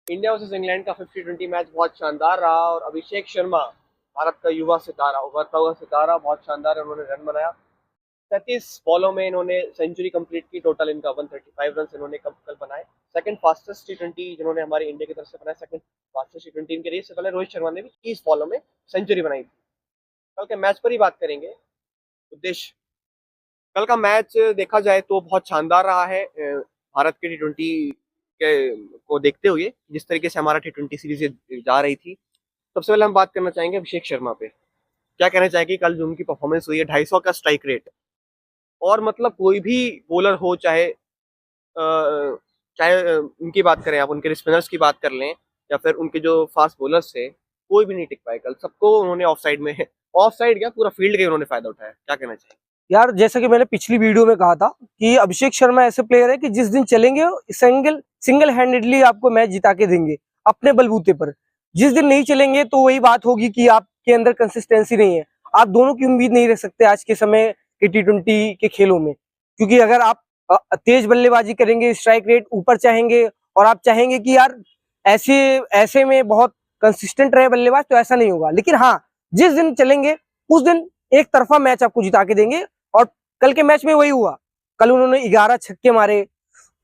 India versus England का 50-20 match बहुत शानदार रहा और अभिषेक शर्मा भारत का युवा सितारा, उभरता हुआ सितारा, बहुत शानदार उन्होंने रन बनाया। 37 बॉलों में इन्होंने सेंचुरी कंप्लीट की। टोटल इनका 135 रन इन्होंने कल बनाए। सेकंड फास्टेस्ट टी20 जिन्होंने हमारी इंडिया की तरफ से बनाया, सेकंड फास्टेस्ट टी20 इनके लिए। इससे पहले रोहित शर्मा ने भी 30 बॉलों में सेंचुरी बनाई थी। कल के मैच पर ही बात करेंगे। उद्देश्य कल का मैच देखा जाए तो बहुत शानदार रहा है। भारत के टी20 के को देखते हुए जिस तरीके से हमारा टी20 सीरीज जा रही थी, सबसे पहले हम बात करना चाहेंगे अभिषेक शर्मा पे। क्या कहना चाहेंगे कल जो उनकी परफॉर्मेंस हुई है, 250 का स्ट्राइक रेट, और मतलब कोई भी बॉलर हो, चाहे उनकी बात करें, आप उनके स्पिनर्स की बात कर लें या फिर उनके जो फास्ट बॉलर्स थे, कोई भी नहीं टिक पाए कल। सबको उन्होंने ऑफ साइड क्या पूरा फील्ड का उन्होंने फायदा उठाया। क्या कहना चाहिए यार? जैसा कि मैंने पिछली वीडियो में कहा था कि अभिषेक शर्मा ऐसे प्लेयर है कि जिस दिन चलेंगे सिंगल हैंडेडली आपको मैच जिता के देंगे अपने बलबूते पर। जिस दिन नहीं चलेंगे तो वही बात होगी कि आपके अंदर कंसिस्टेंसी नहीं है। आप दोनों की उम्मीद नहीं रख सकते आज के समय के टी20 के खेलों में, क्योंकि अगर आप तेज बल्लेबाजी करेंगे, स्ट्राइक रेट ऊपर चाहेंगे और आप चाहेंगे कि यार ऐसे ऐसे में बहुत कंसिस्टेंट रहे बल्लेबाज, तो ऐसा नहीं होगा। लेकिन हाँ, जिस दिन चलेंगे उस दिन एक तरफा मैच आपको जिता के देंगे। और कल के मैच में वही हुआ। कल उन्होंने 11 छक्के मारे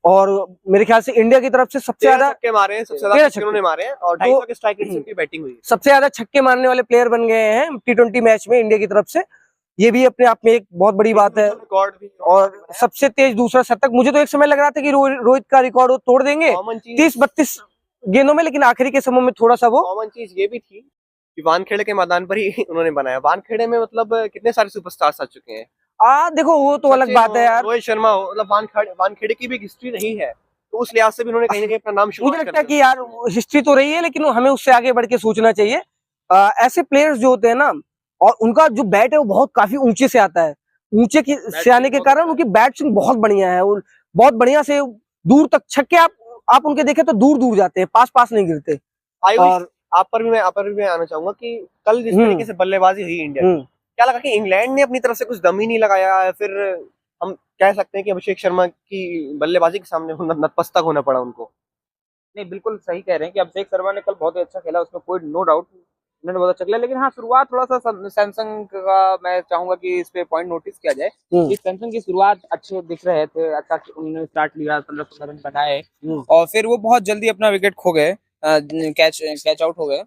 और मेरे ख्याल से इंडिया की तरफ से सबसे ज्यादा छक्के मारे हैं, सबसे ज्यादा छक्के उन्होंने मारे हैं और 250 के स्ट्राइक रेट से उनकी बैटिंग हुई। सबसे ज्यादा छक्के मारने वाले प्लेयर बन गए हैं टी20 मैच में इंडिया की तरफ से। ये भी अपने आप में एक बहुत बड़ी बात है। और सबसे तेज दूसरा शतक, मुझे तो एक समय लग रहा था कि रोहित का रिकॉर्ड वो तोड़ देंगे 30-32 गेंदों में, लेकिन आखिरी के समय में थोड़ा सा वो कॉमन चीज ये भी थी कि वानखेड़े के मैदान पर ही उन्होंने बनाया। वानखेड़े में मतलब कितने सारे सुपरस्टार्स आ चुके हैं। देखो वो तो अलग बात है यार। रोहित शर्मा हो, मतलब वानखेड़े की भी हिस्ट्री रही है, तो उस लिहाज से भी उन्होंने कहीं ना कहीं अपना नाम मुझे लगता है कि यार हिस्ट्री तो रही है, लेकिन हमें उससे आगे बढ़ के सोचना चाहिए। ऐसे प्लेयर्स जो होते हैं ना, और उनका जो बैट है वो बहुत काफी ऊंचे से आता है। ऊंचे से आने के कारण उनकी बैट स्विंग बहुत बढ़िया है। बहुत बढ़िया से दूर तक छक्के आप उनके देखे तो दूर दूर जाते हैं, पास पास नहीं गिरते। और आप पर भी मैं आना चाहूंगा कि कल जिस तरीके से बल्लेबाजी हुई इंडिया की, क्या लगा कि इंग्लैंड ने अपनी तरफ से कुछ दम ही नहीं लगाया, या फिर हम कह सकते हैं कि अभिषेक शर्मा की बल्लेबाजी के सामने नतमस्तक होना पड़ा उनको? नहीं, बिल्कुल सही कह रहे हैं कि अभिषेक शर्मा ने कल बहुत ही अच्छा खेला, उसमें कोई नो डाउट, उन्होंने बहुत अच्छा खेला। लेकिन हाँ, शुरुआत थोड़ा सा सैमसंग का मैं चाहूंगा कि इस पे पॉइंट नोटिस किया जाए कि सैमसंग की शुरुआत अच्छे दिख रहे थे, अच्छा उन्होंने स्टार्ट लिया, 15 रन बनाए और फिर वो बहुत जल्दी अपना विकेट खो गए, कैच आउट हो गए।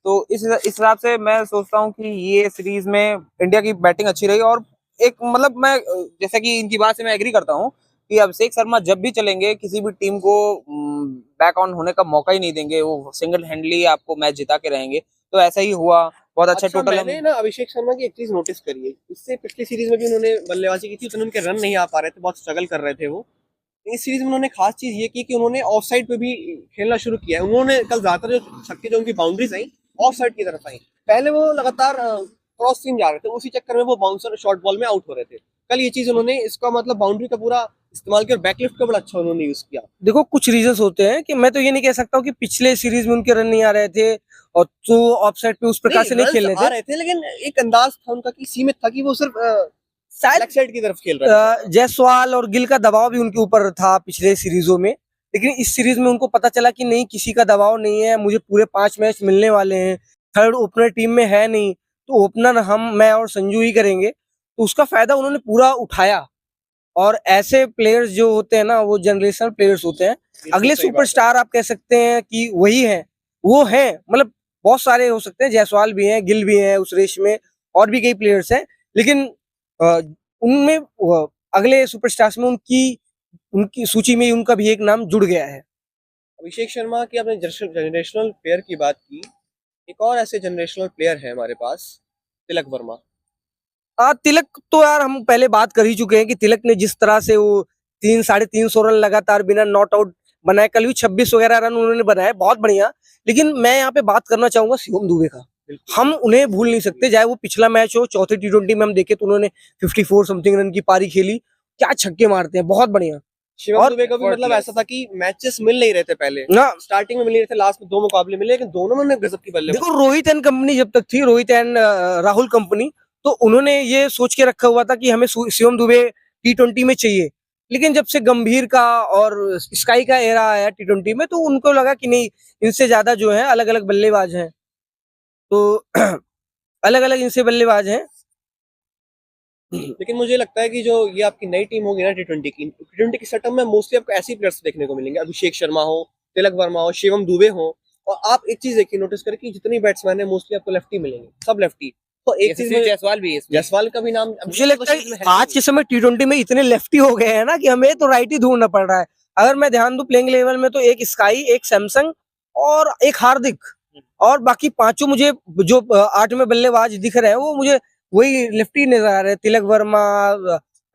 तो इस हिसाब से मैं सोचता हूँ कि ये सीरीज में इंडिया की बैटिंग अच्छी रही। और एक मतलब मैं जैसा कि इनकी बात से मैं एग्री करता हूँ कि अभिषेक शर्मा जब भी चलेंगे किसी भी टीम को बैक ऑन होने का मौका ही नहीं देंगे, वो सिंगल हैंडली आपको मैच जिता के रहेंगे। तो ऐसा ही हुआ, बहुत अच्छा टोटल। मैंने ना अभिषेक शर्मा की एक चीज नोटिस करी है, इससे पिछली सीरीज में भी उन्होंने बल्लेबाजी की थी, उतने उनके रन नहीं आ पा रहे थे, बहुत स्ट्रगल कर रहे थे वो। इस सीरीज में उन्होंने खास चीज ये की कि उन्होंने ऑफ साइड पे भी खेलना शुरू किया है। उन्होंने कल ज्यादातर जो छक्के जो उनकी बाउंड्रीज आई ऑफ साइड की तरफ आई, पहले वो लगातार क्रॉस सीम जा रहे थे, उसी चक्कर में वो बाउंसर शॉर्ट बॉल में आउट हो रहे थे। कल ये चीज उन्होंने इसका मतलब बाउंड्री का पूरा इस्तेमाल किया और बैकलिफ्ट का बड़ा अच्छा उन्होंने यूज किया। देखो कुछ रीजंस होते हैं कि मैं तो ये नहीं कह सकता हूँ कि पिछले सीरीज में उनके रन नहीं आ रहे थे और तो ऑफ साइड पे उस प्रकार से नहीं खेल रहे थे, लेकिन एक अंदाज था उनका कि सीमित था कि वो सिर्फ साइड की तरफ खेल रहे थे। जायसवाल और गिल का दबाव भी उनके ऊपर था पिछले सीरीजों में, लेकिन इस सीरीज में उनको पता चला कि नहीं, किसी का दबाव नहीं है, मुझे पूरे 5 मैच मिलने वाले हैं, थर्ड ओपनर टीम में है नहीं, तो ओपनर मैं और संजू ही करेंगे। तो उसका फायदा उन्होंने पूरा उठाया। और ऐसे प्लेयर्स जो होते हैं ना, वो जनरेशनल प्लेयर्स होते हैं। अगले सुपरस्टार आप कह सकते हैं कि वही है, वो है, मतलब बहुत सारे हो सकते हैं, जायसवाल भी हैं, गिल भी हैं उस रेस में, और भी कई प्लेयर्स हैं, लेकिन उनमें अगले सुपरस्टार्स में उनकी सूची में उनका भी एक नाम जुड़ गया है। अभिषेक शर्मा की आपने जनरेशनल प्लेयर की बात की, एक और ऐसे जनरेशनल प्लेयर है हमारे पास, तिलक वर्मा। तिलक तो यार हम पहले बात कर ही चुके हैं कि तिलक ने जिस तरह से वो 300-350 रन लगातार बिना नॉट आउट बनाए, कल भी 26 वगैरह रन उन्होंने बनाए, बहुत बढ़िया। लेकिन मैं यहाँ पे बात करना चाहूंगा शिवम दुबे का। हम उन्हें भूल नहीं सकते, चाहे वो पिछला मैच हो, चौथे टी20 में हम देखे तो उन्होंने 54 समथिंग रन की पारी खेली, क्या छक्के मारते हैं, बहुत बढ़िया। शिवम दुबे का भी मतलब ऐसा था कि मैचेस मिल नहीं रहे थे पहले, स्टार्टिंग में मिल रहे थे, लास्ट में 2 मुकाबले मिले, लेकिन दोनों में गजब की बल्लेबाजी। देखो रोहित एंड कंपनी जब तक थी, रोहित एंड राहुल कंपनी, तो उन्होंने ये सोच के रखा हुआ था कि हमें शिवम दुबे टी20 में चाहिए। लेकिन जब से गंभीर का और स्काई का एरा आया T20 में, तो उनको लगा कि नहीं, इनसे ज्यादा जो है अलग अलग बल्लेबाज हैं, तो अलग अलग इनसे बल्लेबाज हैं। लेकिन मुझे लगता है कि जो ये आपकी नई टीम होगी ना टी20 की सेटअप में मोस्टली आपको ऐसे प्लेयर्स देखने को मिलेंगे, अभिषेक शर्मा हो, तिलक वर्मा हो, शिवम दुबे हो। और आप एक चीज देखिए, नोटिस करें कि जितने बैट्समैन है मोस्टली आपको लेफ्टी मिलेंगे, सब लेफ्टी। तो एक चीज में जायसवाल भी है इसमें। जायसवाल का भी नाम मुझे लगता है आज के समय T20 में इतने लेफ्टी हो गए हैं ना कि हमें तो राइट ही ढूंढना पड़ रहा है। अगर मैं ध्यान दूं प्लेइंग लेवल में, तो एक स्काई, एक सैमसंग और एक हार्दिक, और बाकी पांचों मुझे जो 8 में बल्लेबाज दिख रहे हैं वो मुझे वही लेफ्टी नजर आ रहे हैं। Tilak Varma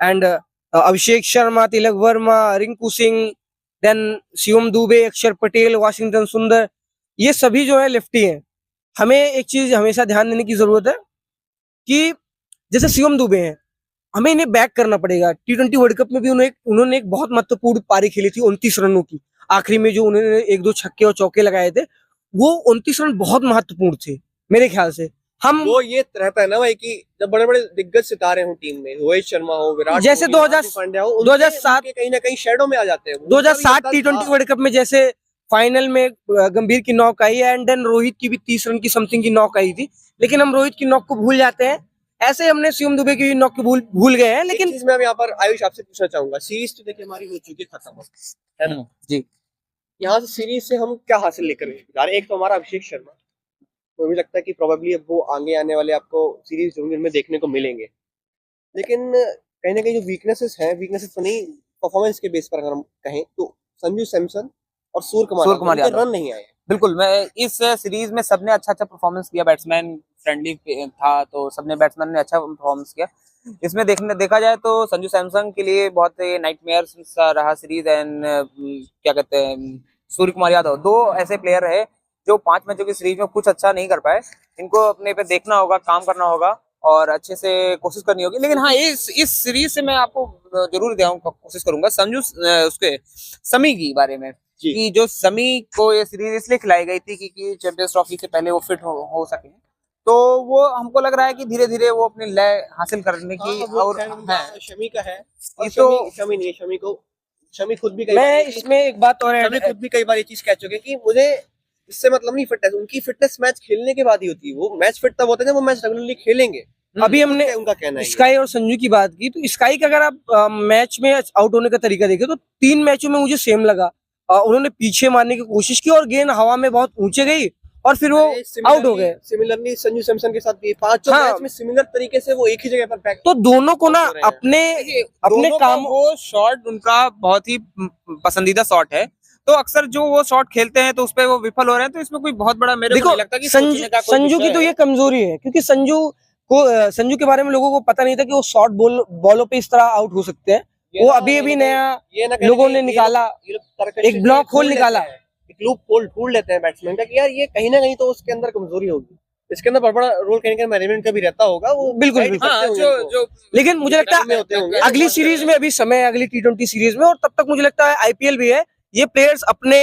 and Abhishek Sharma, Tilak Varma, Rinku Singh, then Shivam Dube, Axar Patel, Washington सुंदर, ये सभी जो है लेफ्टी हैं। हमें एक चीज हमेशा ध्यान देने की जरूरत है कि जैसे शिवम दुबे हैं, हमें इन्हें बैक करना पड़ेगा। T20 वर्ल्ड कप में भी उन्होंने एक बहुत महत्वपूर्ण पारी खेली थी 29 रनों की। आखिरी में जो उन्होंने 1-2 छक्के और चौके लगाए थे, वो 29 रन बहुत महत्वपूर्ण थे मेरे ख्याल से। हम वो ये रहता है ना भाई कि जब बड़े बड़े दिग्गज सितारे हों टीम में, रोहित शर्मा हो, विराट जैसे कोहली, 2000 हार्दिक पांड्या हो, 2007 उनके कहीं ना कहीं शेडो में आ जाते हैं। 2007 T20 वर्ल्ड कप में जैसे फाइनल में गंभीर की नॉक आई एंड देन रोहित की भी 30 रन की समथिंग की नॉक आई थी, लेकिन हम रोहित की नॉक को भूल जाते हैं। ऐसे हमने शिवम दुबे की नॉक को भूल गए हैं। लेकिन चीज मैं यहाँ पर आयुष आपसे पूछना चाहूंगा, सीरीज तो देखिए हमारी हो चुकी है खत्म, है ना जी। यहाँ से सीरीज से हम क्या हासिल लेकर जा रहे हैं? एक तो हमारा अभिषेक शर्मा, तो मुझे लगता है कि प्रोबेबली अब वो आगे आने वाले आपको सीरीज जो होंगे उनमें देखने को मिलेंगे। लेकिन कहीं ना कहीं जो वीकनेसेस तो नहीं, परफॉर्मेंस के बेस पर अगर हम कहें तो संजू सैमसन और सूर्य कुमार यादव रन नहीं आए। बिल्कुल, मैं इस सीरीज में सबने अच्छा परफॉर्मेंस किया, बैट्समैन फ्रेंडली था तो सबने बैट्समैन ने अच्छा परफॉर्मेंस किया। इसमें देखा जाए तो संजू सैमसन के लिए बहुत नाइटमेयर सा रहा सीरीज, एंड क्या कहते हैं, सूर्य कुमार यादव, दो ऐसे प्लेयर है जो 5 मैचों की सीरीज में कुछ अच्छा नहीं कर पाए। इनको अपने पे देखना होगा, काम करना होगा और अच्छे से कोशिश करनी होगी। लेकिन हाँ, इस सीरीज से मैं आपको जरूर कोशिश करूंगा संजू उसके समी की बारे में, कि जो समी को ये सीरीज इसलिए खिलाई गई थी कि चैंपियंस ट्रॉफी से पहले वो फिट हो सके, तो वो हमको लग रहा है कि धीरे धीरे वो अपनी लय हासिल करने की और शमी का है, ये तो शमी नहीं है, शमी खुद भी मैं इसमें एक बात और शमी खुद भी कई बार ये चीज कह चुके कि मुझे इससे मतलब नहीं फिटनेस, उनकी फिटनेस मैच खेलने के बाद ही होती है। वो मैच फिट तब होता है जब वो मैच रेगुलरली खेलेंगे। अभी हमने उनका कहना है स्काई और संजू की बात की, तो स्काई का अगर आप मैच में आउट होने का तरीका देखें तो 3 मैचों में मुझे सेम लगा। उन्होंने पीछे मारने की कोशिश की और गेंद हवा में बहुत ऊंचे गई और फिर वो आउट हो गए। सिमिलरली संजू सैमसन के साथ भी 5 मैच में सिमिलर तरीके से वो एक ही जगह पर बैक, तो दोनों को ना अपने काम, वो शॉट उनका बहुत ही पसंदीदा शॉट है, तो अक्सर जो वो शॉट खेलते हैं तो उस पे वो विफल हो रहे हैं, तो इसमें कोई बहुत बड़ा मेरे को नहीं लगता कि संजू की तो ये कमजोरी है, क्योंकि संजू के बारे में लोगों को पता नहीं था कि वो शॉर्ट बॉलों पे इस तरह आउट हो सकते हैं। वो अभी नया लोगों ने निकाला, एक ब्लॉक होल निकाला, एक लूप होल ढूंढ लेते हैं बैट्समैन का कि यार ये कहीं ना कहीं तो उसके अंदर कमजोरी होगी, इसके अंदर बड़ा रोल कहीं ना मैनेजमेंट का भी रहता होगा। वो बिल्कुल लेकिन मुझे लगता है अगली सीरीज में, अभी समय है अगली T20 सीरीज में, और तब तक मुझे लगता है IPL भी है, ये प्लेयर्स अपने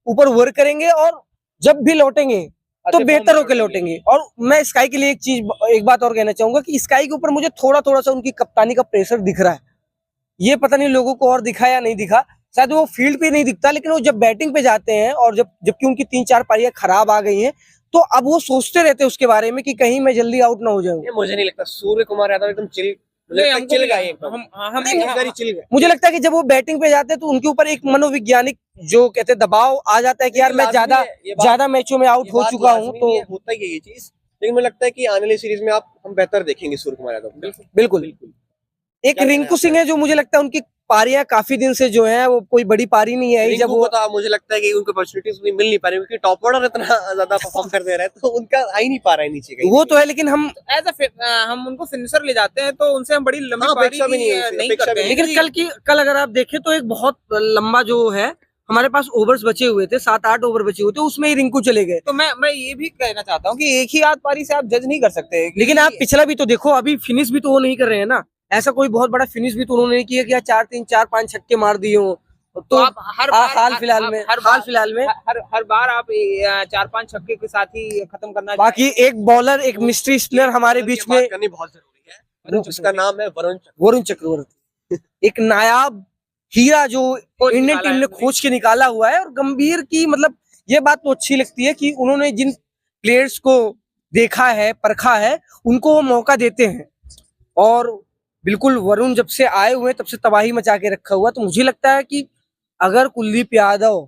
ऊपर वर्क करेंगे और जब भी लौटेंगे तो बेहतर होकर लौटेंगे। और मैं स्काई के लिए एक बात और कहना चाहूंगा कि स्काई के ऊपर मुझे थोड़ा सा उनकी कप्तानी का प्रेशर दिख रहा है। ये पता नहीं लोगों को और दिखा या नहीं दिखा, शायद वो फील्ड पे नहीं दिखता, लेकिन वो जब बैटिंग पे जाते हैं और जबकि उनकी 3-4 पारियां खराब आ गई हैं, तो अब वो सोचते रहते हैं उसके बारे में कि कहीं मैं जल्दी आउट ना हो जाऊं। मुझे नहीं लगता सूर्य कुमार यादव एकदम चिल गए, मुझे लगता है कि जब वो बैटिंग पे जाते हैं तो उनके ऊपर एक मनोवैज्ञानिक जो कहते हैं दबाव आ जाता है कि यार मैं ज्यादा मैचों में आउट हो चुका हूँ, तो होता ही है ये चीज। लेकिन मुझे लगता है कि आने वाली सीरीज में हम बेहतर देखेंगे सूर्य कुमार यादव। बिल्कुल। एक रिंकू सिंह है जो मुझे लगता है उनकी पारियां काफी दिन से जो है वो कोई बड़ी पारी नहीं आई, जब वो मुझे लगता है कि उनको अपॉर्चुनिटीज मिल नहीं पा रही क्योंकि टॉप ऑर्डर इतना ज्यादा परफॉर्म कर दे रहा है, तो उनका आ ही नहीं पा रहा है नीचे कहीं। वो तो है, लेकिन हम हम उनको फिनिशर ले जाते हैं तो उनसे हम बड़ी लंबी पारी नहीं करते हैं। लेकिन कल अगर आप देखें तो एक बहुत लंबा जो है हमारे पास ओवर्स बचे हुए थे, 7-8 ओवर बचे हुए थे, उसमें ही रिंकू चले गए। तो मैं ये भी कहना चाहता हूँ कि एक ही आध पारी से आप जज नहीं कर सकते। लेकिन आप पिछला भी तो देखो, अभी फिनिश भी तो वो नहीं कर रहे हैं ना, ऐसा कोई बहुत बड़ा फिनिश भी तो उन्होंने नहीं किया कि 4-3 4-5 छक्के मार दिए हो। तो आप हाल फिलहाल में हर बार आप 4-5 छक्के के साथ ही खत्म करना। बाकी एक बॉलर, एक मिस्ट्री स्पिनर हमारे बीच में करनी बहुत जरूरी है, जिसका नाम है वरुण चक्रवर्ती। एक नायाब हीरा जो खोज इंडियन निकाला टीम है ने उन्होंने। खोज के निकाला हुआ है। और गंभीर की मतलब ये बात तो अच्छी लगती है कि उन्होंने जिन प्लेयर्स को देखा है, परखा है, उनको वो मौका देते हैं। और बिल्कुल वरुण जब से आए हुए हैं तब से तबाही मचा के रखा हुआ। तो मुझे लगता है कि अगर कुलदीप यादव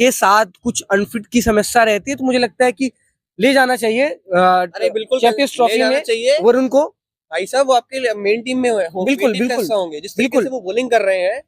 के साथ कुछ अनफिट की समस्या रहती है तो मुझे लगता है कि ले जाना चाहिए अरे बिल्कुल चैंपियंस ले ट्रॉफी जाना में चाहिए वरुण को। भाई साहब, वो आपके मेन टीम में हो, बिल्कुल, main टीम बिल्कुल, कैसा होंगे जिस तरीके बिल्कुल। से वो बॉलिंग कर रहे हैं।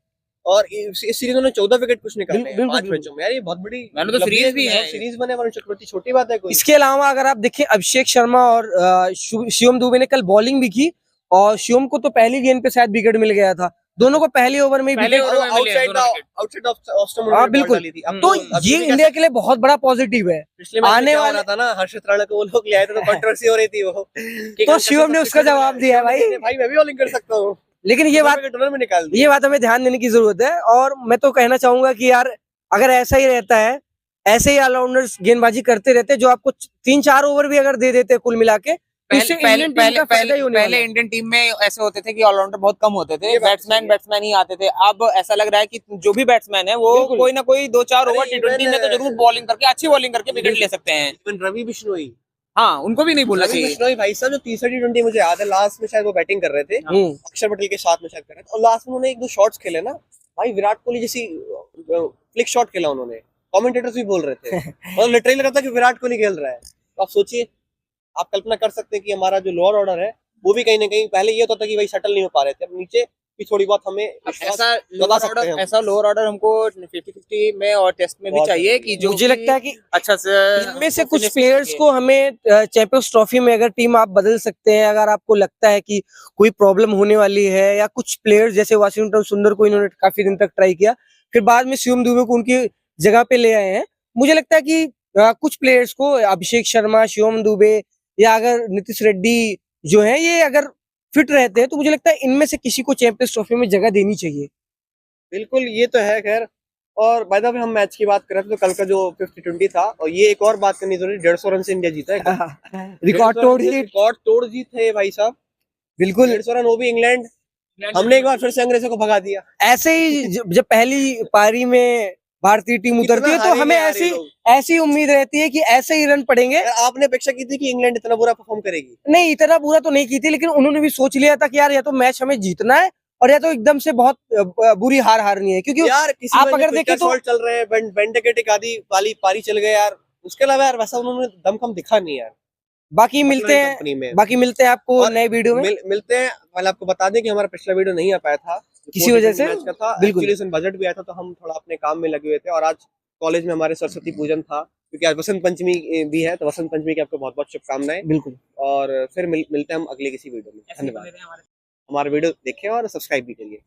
और इस सीरीज उन्होंने 14 विकेट कुछ निकाले हैं बिल्कुल, 5 बिल्कुल। मैचों में। यार ये बहुत बड़ी मैंने तो उपलब्धि सीरीज भी है। सीरीज बने वरुण चक्रवर्ती, छोटी बात है कोई। इसके अलावा अगर आप देखें अभिषेक शर्मा और शिवम दुबे ने कल बॉलिंग भी की। और शिवम को तो पहली गेंद पे शायद विकेट मिल गया था। दोनों को पहले ओवर में पहले विकेट। ओवर में मिले हैं दोनों विकेट। आउटसाइड ऑफ ऑस्टम हाँ, उन्होंने बॉल बिल्कुल। डाली थी। अब तो अभी ये भी इंडिया के लिए बहुत बड़ा पॉजिटिव है। पिछले मैच में आने क्या हो वाले रहा था ना, हर्षित राणा को वो लोग ले आए थे तो कंट्रोवर्सी हो रही थी वो कि तो शिवम ने उसका जवाब दिया है भाई। भाई मैं भी बॉलिंग कर सकता हूँ। लेकिन ये बात टूर्नामेंट में निकाल दिया। ये बात हमें ध्यान देने की जरूरत है। और मैं तो कहना चाहूंगा कि यार अगर ऐसा ही रहता है, ऐसे ही ऑलराउंडर्स गेंदबाजी करते रहते जो आपको 3-4 ओवर भी अगर दे देते कुल मिला के, तो इससे इंडियन टीम का फायदा ही होने वाला पहले है। इंडियन टीम में ऐसे होते थे कि ऑलराउंडर बहुत कम होते थे, ये बात सही है। बैट्समैन ही आते थे। अब ऐसा लग रहा है कि जो भी बैट्समैन है वो बिल्कुल। कोई ना कोई 2-4 अरे ओवर टी20 में तो जरूर बॉलिंग करके अच्छी बॉलिंग करके विकेट ले सकते हैं। इवन रवि बिश्नोई, हाँ, उनको भी नहीं भूलना रवि चाहिए। बिश्नोई भाई साहब जो तीसरा टी20 मुझे याद है, लास्ट में शायद वो बैटिंग कर रहे थे, अक्षर पटेल के साथ में शायद कर रहे थे, और लास्ट में उन्होंने 1-2 शॉट्स खेले ना भाई, विराट कोहली जैसी फ्लिक शॉट खेला उन्होंने। कमेंटेटर्स भी बोल रहे थे और लिटरली लग रहा था कि विराट कोहली खेल रहा है। तो आप सोचिए, आप कल्पना कर सकते हैं कि हमारा जो लोअर ऑर्डर है वो भी कहीं ना कहीं पहले ये होता था कि भाई शटल नहीं हो पा रहे थे, अब नीचे भी थोड़ी बहुत हमें ऐसा लोअर ऑर्डर हमको 50-50 में और टेस्ट में भी बहुत चाहिए कि जो मुझे लगता है कि अच्छा से इनमें से कुछ प्लेयर्स को हमें चैंपियंस ट्रॉफी में अगर टीम आप बदल सकते हैं, अगर आपको लगता है कि कोई प्रॉब्लम होने वाली है, या कुछ प्लेयर्स जैसे वाशिंगटन सुंदर को इन्होंने काफी दिन तक ट्राई किया, फिर बाद में शिवम दुबे को उनकी जगह पे ले आए हैं। मुझे लगता है कि कुछ प्लेयर्स को अभिषेक शर्मा, शिवम दुबे या अगर नीतीश रेड्डी जो है ये अगर फिट रहते हैं तो मुझे लगता है इनमें से किसी को चैंपियंस ट्रॉफी में जगह देनी चाहिए। बिल्कुल, ये तो है खैर। और बाय द वे हम मैच की बात कर रहे थे तो कल का जो 50-20 था, और ये एक और बात करनी जरूरी, 150 रन से इंडिया जीता है। रिकॉर्ड तोड़ जीत है भाई साहब, बिल्कुल 150 रन, वो भी इंग्लैंड। हमने एक बार फिर से अंग्रेजों को भगा दिया। ऐसे ही जब पहली पारी में भारतीय टीम उतरती है तो हारेंगे हमें यार ये लोग। ऐसी उम्मीद रहती है कि ऐसे ही रन पड़ेंगे। यार आपने अपेक्षा की थी कि इंग्लैंड इतना बुरा परफॉर्म करेगी? नहीं, इतना बुरा तो नहीं की थी, लेकिन उन्होंने भी सोच लिया था कि यार या तो मैच हमें जीतना है और या तो एकदम से बहुत बुरी हार हारनी है। क्योंकि यार किसी आप में अगर देखें तो चल रहे हैं, बेंडेकेटिक आदि पारी चल गए यार, उसके अलावा यार वैसा उन्होंने दमखम दिखा नहीं यार। बाकी मिलते कंपनी में हैं आपको और नए वीडियो में। मिलते हैं। पहले आपको बता दें कि हमारा पिछला वीडियो नहीं आ पाया था किसी वजह से, मैच का था, बिल्कुल। एक्चुअली इसमें बजट भी आया था तो हम थोड़ा अपने काम में लगे हुए थे, और आज कॉलेज में हमारे सरस्वती पूजन था, क्योंकि आज वसंत पंचमी भी है, तो वसंत पंचमी की आपको बहुत बहुत शुभकामनाएं। बिल्कुल। और फिर मिलते हैं हम अगले किसी वीडियो में। धन्यवाद। हमारा वीडियो देखें और सब्सक्राइब भी करिए।